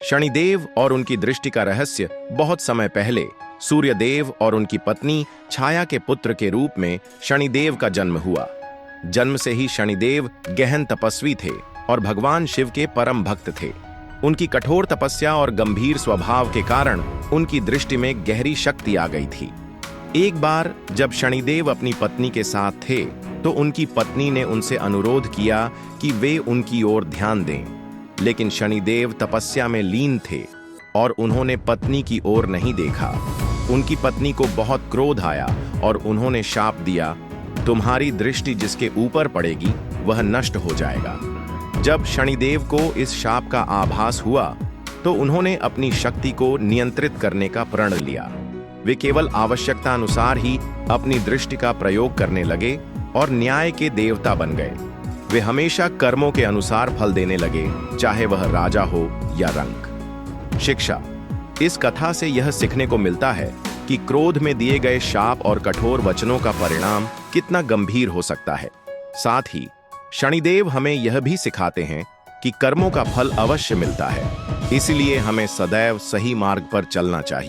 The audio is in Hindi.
शनिदेव और उनकी दृष्टि का रहस्य बहुत समय पहले सूर्यदेव और उनकी पत्नी छाया के पुत्र के रूप में शनिदेव का जन्म हुआ। जन्म से ही शनिदेव गहन तपस्वी थे और भगवान शिव के परम भक्त थे। उनकी कठोर तपस्या और गंभीर स्वभाव के कारण उनकी दृष्टि में गहरी शक्ति आ गई थी। एक बार जब शनिदेव अपनी पत्नी के साथ थे तो उनकी पत्नी ने उनसे अनुरोध किया कि वे उनकी ओर ध्यान दें, लेकिन शनिदेव तपस्या में लीन थे और उन्होंने पत्नी की ओर नहीं देखा। उनकी पत्नी को बहुत क्रोध आया और उन्होंने शाप दिया, तुम्हारी दृष्टि जिसके ऊपर पड़ेगी वह नष्ट हो जाएगा। जब शनिदेव को इस शाप का आभास हुआ तो उन्होंने अपनी शक्ति को नियंत्रित करने का प्रण लिया। वे केवल आवश्यकता अनुसार ही अपनी दृष्टि का प्रयोग करने लगे और न्याय के देवता बन गए। वे हमेशा कर्मों के अनुसार फल देने लगे, चाहे वह राजा हो या रंक। शिक्षा: इस कथा से यह सीखने को मिलता है कि क्रोध में दिए गए शाप और कठोर वचनों का परिणाम कितना गंभीर हो सकता है। साथ ही शनिदेव हमें यह भी सिखाते हैं कि कर्मों का फल अवश्य मिलता है, इसलिए हमें सदैव सही मार्ग पर चलना चाहिए।